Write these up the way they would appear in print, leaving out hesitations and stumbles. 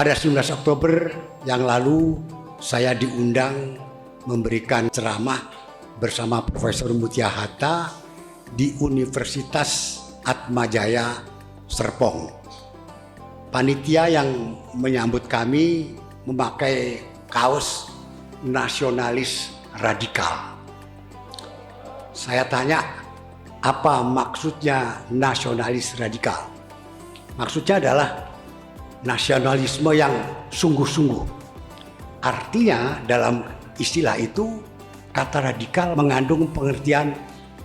Pada 19 Oktober yang lalu, saya diundang memberikan ceramah bersama Profesor Mutia Hatta di Universitas Atmajaya Serpong. Panitia yang menyambut kami memakai kaos nasionalis radikal. Saya tanya, apa maksudnya nasionalis radikal? Maksudnya adalah nasionalisme yang sungguh-sungguh. Artinya dalam istilah itu kata radikal mengandung pengertian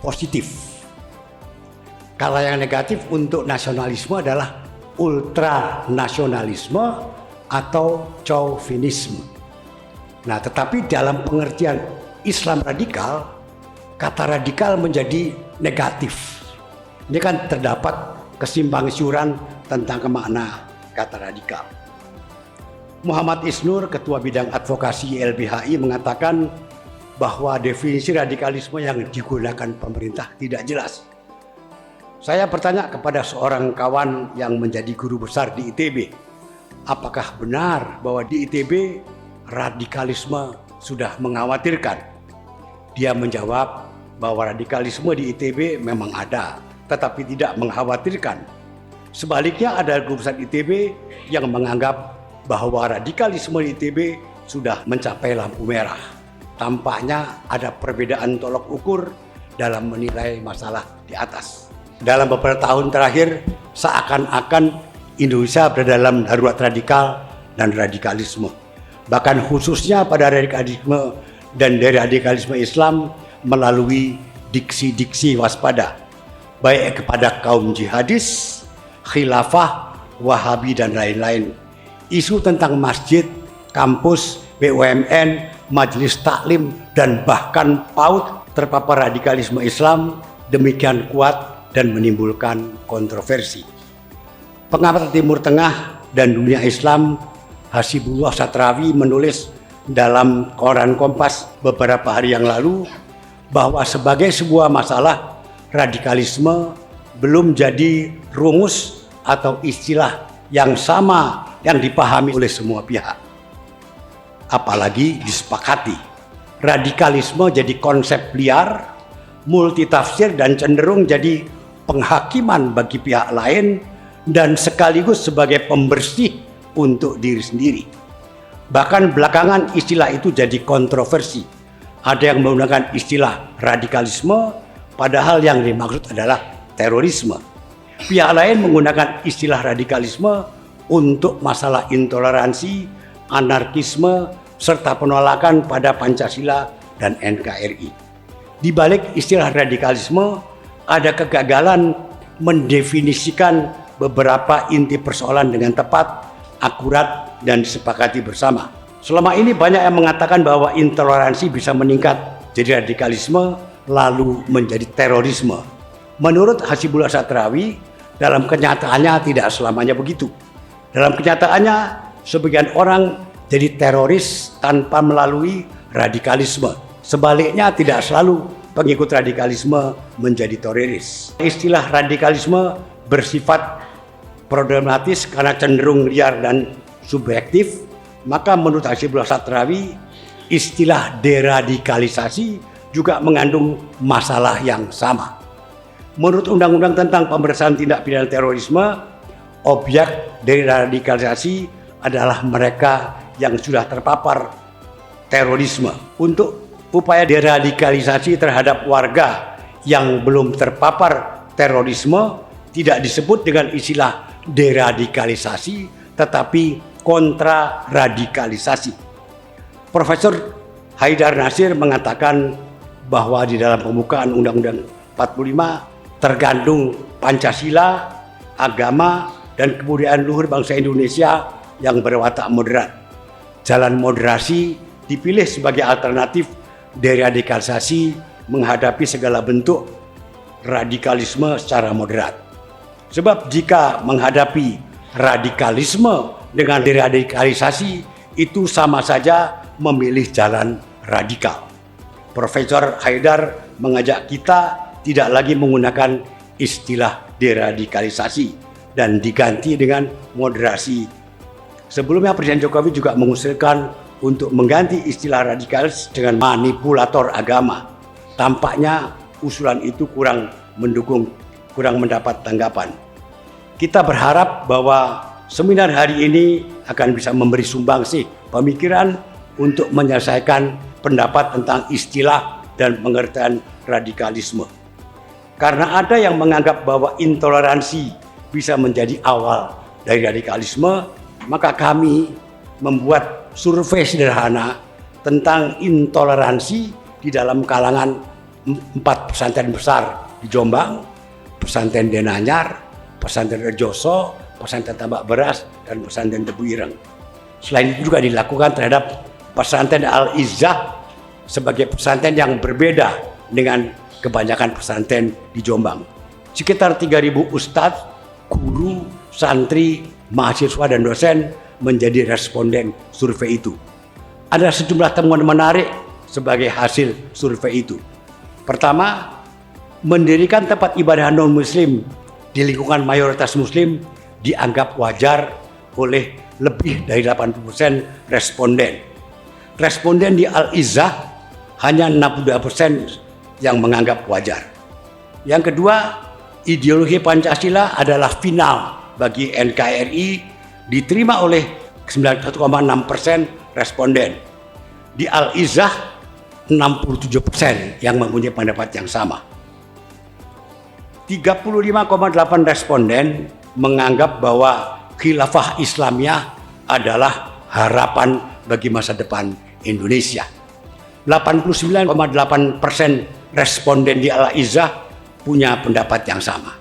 positif. Kalau yang negatif untuk nasionalisme adalah ultranasionalisme atau chauvinisme. Nah, tetapi dalam pengertian Islam radikal, kata radikal menjadi negatif. Ini kan terdapat kesimpang siuran tentang makna kata radikal. Muhammad Isnur, Ketua Bidang Advokasi YLBHI, mengatakan bahwa definisi radikalisme yang digunakan pemerintah tidak jelas. Saya bertanya kepada seorang kawan yang menjadi guru besar di ITB, apakah benar bahwa di ITB radikalisme sudah mengkhawatirkan? Dia menjawab bahwa radikalisme di ITB memang ada, tetapi tidak mengkhawatirkan. Sebaliknya ada guru besar ITB yang menganggap bahwa radikalisme di ITB sudah mencapai lampu merah. Tampaknya ada perbedaan tolok ukur dalam menilai masalah di atas. Dalam beberapa tahun terakhir, seakan-akan Indonesia berada dalam darurat radikal dan radikalisme. Bahkan khususnya pada radikalisme dan radikalisme Islam melalui diksi-diksi waspada, baik kepada kaum jihadis, khilafah, wahabi, dan lain-lain. Isu tentang masjid, kampus, BUMN, majelis taklim, dan bahkan PAUD terpapar radikalisme Islam demikian kuat dan menimbulkan kontroversi. Pengamat Timur Tengah dan dunia Islam Hasibullah Satrawi menulis dalam koran Kompas beberapa hari yang lalu bahwa sebagai sebuah masalah, radikalisme belum jadi rumus atau istilah yang sama yang dipahami oleh semua pihak. Apalagi disepakati. Radikalisme jadi konsep liar, multitafsir, dan cenderung jadi penghakiman bagi pihak lain dan sekaligus sebagai pembersih untuk diri sendiri. Bahkan belakangan istilah itu jadi kontroversi. Ada yang menggunakan istilah radikalisme padahal yang dimaksud adalah terorisme. Pihak lain menggunakan istilah radikalisme untuk masalah intoleransi, anarkisme, serta penolakan pada Pancasila dan NKRI. Di balik istilah radikalisme, ada kegagalan mendefinisikan beberapa inti persoalan dengan tepat, akurat, dan disepakati bersama. Selama ini banyak yang mengatakan bahwa intoleransi bisa meningkat jadi radikalisme lalu menjadi terorisme. Menurut Hasibullah Satrawi, dalam kenyataannya tidak selamanya begitu. Dalam kenyataannya, sebagian orang jadi teroris tanpa melalui radikalisme. Sebaliknya, tidak selalu pengikut radikalisme menjadi teroris. Istilah radikalisme bersifat problematis karena cenderung liar dan subjektif. Maka menurut Hasibullah Satrawi, istilah deradikalisasi juga mengandung masalah yang sama. Menurut Undang-Undang tentang Pemberantasan Tindak Pidana Terorisme, objek dari radikalisasi adalah mereka yang sudah terpapar terorisme. Untuk upaya deradikalisasi terhadap warga yang belum terpapar terorisme tidak disebut dengan istilah deradikalisasi, tetapi kontraradikalisasi. Profesor Haidar Nasir mengatakan bahwa di dalam pembukaan Undang-Undang 45 tergandung Pancasila, agama, dan kebudayaan luhur bangsa Indonesia yang berwatak moderat. Jalan moderasi dipilih sebagai alternatif deradikalisasi menghadapi segala bentuk radikalisme secara moderat. Sebab jika menghadapi radikalisme dengan deradikalisasi, itu sama saja memilih jalan radikal. Profesor Haidar mengajak kita tidak lagi menggunakan istilah deradikalisasi dan diganti dengan moderasi. Sebelumnya Presiden Jokowi juga mengusulkan untuk mengganti istilah radikalis dengan manipulator agama. Tampaknya usulan itu kurang mendapat tanggapan. Kita berharap bahwa seminar hari ini akan bisa memberi sumbangsih pemikiran untuk menyelesaikan pendapat tentang istilah dan pengertian radikalisme. Karena ada yang menganggap bahwa intoleransi bisa menjadi awal dari radikalisme, maka kami membuat survei sederhana tentang intoleransi di dalam kalangan 4 pesantren besar di Jombang, pesantren Denanyar, pesantren Rejoso, pesantren Tambak Beras, dan pesantren Tebu Ireng. Selain itu juga dilakukan terhadap pesantren Al-Izzah sebagai pesantren yang berbeda dengan kebanyakan pesantren di Jombang. Sekitar 3.000 ustadz, guru, santri, mahasiswa, dan dosen menjadi responden survei itu. Ada sejumlah temuan menarik sebagai hasil survei itu. Pertama, mendirikan tempat ibadah non-muslim di lingkungan mayoritas muslim dianggap wajar oleh lebih dari 80% responden. Responden di Al-Izzah hanya 62% yang menganggap wajar. Yang kedua, ideologi Pancasila adalah final bagi NKRI, diterima oleh 91,6% responden. Di Al-Izzah 67% yang mempunyai pendapat yang sama. 35,8% responden menganggap bahwa khilafah Islamiyah adalah harapan bagi masa depan Indonesia. 89,8% responden di Al-Izzah punya pendapat yang sama.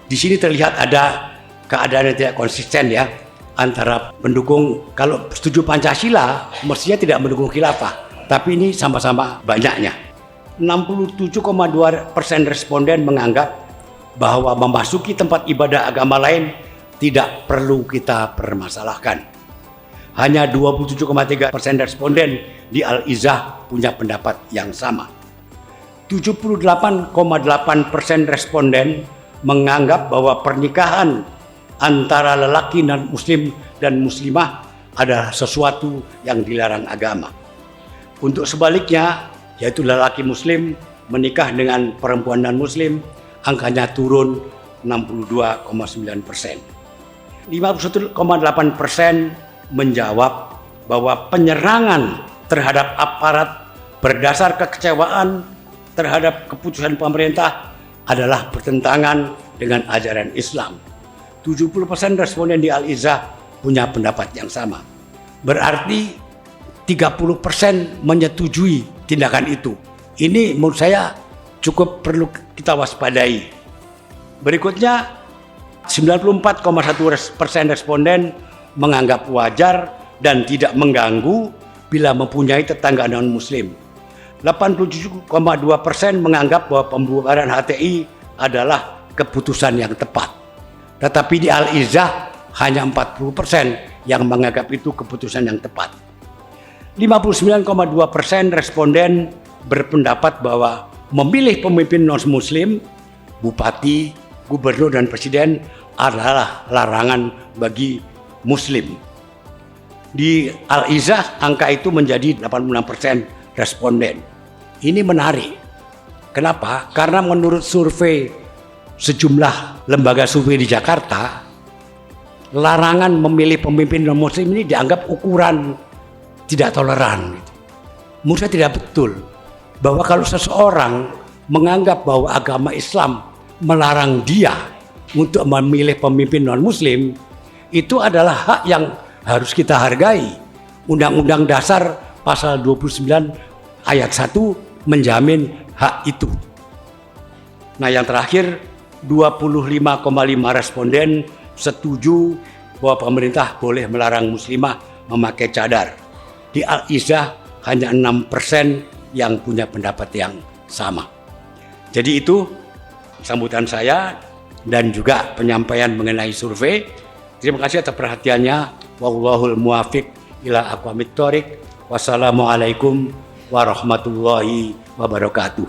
Di sini terlihat ada keadaan yang tidak konsisten ya, antara pendukung, kalau setuju Pancasila mestinya tidak mendukung khilafah, tapi ini sama-sama banyaknya. 67,2% responden menganggap bahwa memasuki tempat ibadah agama lain tidak perlu kita permasalahkan. Hanya 27,3% responden di Al-Izzah punya pendapat yang sama. 78,8% responden menganggap bahwa pernikahan antara lelaki non-muslim dan muslimah adalah sesuatu yang dilarang agama. Untuk sebaliknya, yaitu lelaki muslim menikah dengan perempuan non-muslim, angkanya turun 62,9%. 51,8% menjawab bahwa penyerangan terhadap aparat berdasar kekecewaan terhadap keputusan pemerintah adalah bertentangan dengan ajaran Islam. 70% responden di Al-Izzah punya pendapat yang sama. Berarti 30% menyetujui tindakan itu. Ini menurut saya cukup perlu kita waspadai. Berikutnya, 94,1% responden menganggap wajar dan tidak mengganggu bila mempunyai tetangga non-muslim. 87,2% menganggap bahwa pembubaran HTI adalah keputusan yang tepat. Tetapi di Al-Izzah hanya 40% yang menganggap itu keputusan yang tepat. 59,2% responden berpendapat bahwa memilih pemimpin non-muslim, bupati, gubernur, dan presiden adalah larangan bagi muslim. Di Al-Izzah angka itu menjadi 86% responden. Ini menarik. Kenapa? Karena menurut survei sejumlah lembaga survei di Jakarta, larangan memilih pemimpin non-muslim ini dianggap ukuran tidak toleran. Menurut saya tidak betul. Bahwa kalau seseorang menganggap bahwa agama Islam melarang dia untuk memilih pemimpin non-muslim, itu adalah hak yang harus kita hargai. Undang-Undang Dasar pasal 29 ayat 1 menjamin hak itu. Nah, yang terakhir, 25,5% responden setuju bahwa pemerintah boleh melarang muslimah memakai cadar. Di Al-Izzah hanya 6% yang punya pendapat yang sama. Jadi itu sambutan saya dan juga penyampaian mengenai survei. Terima kasih atas perhatiannya. Wallahul muwaffiq ila aqwamit thoriq. Wassalamualaikum warahmatullahi wabarakatuh.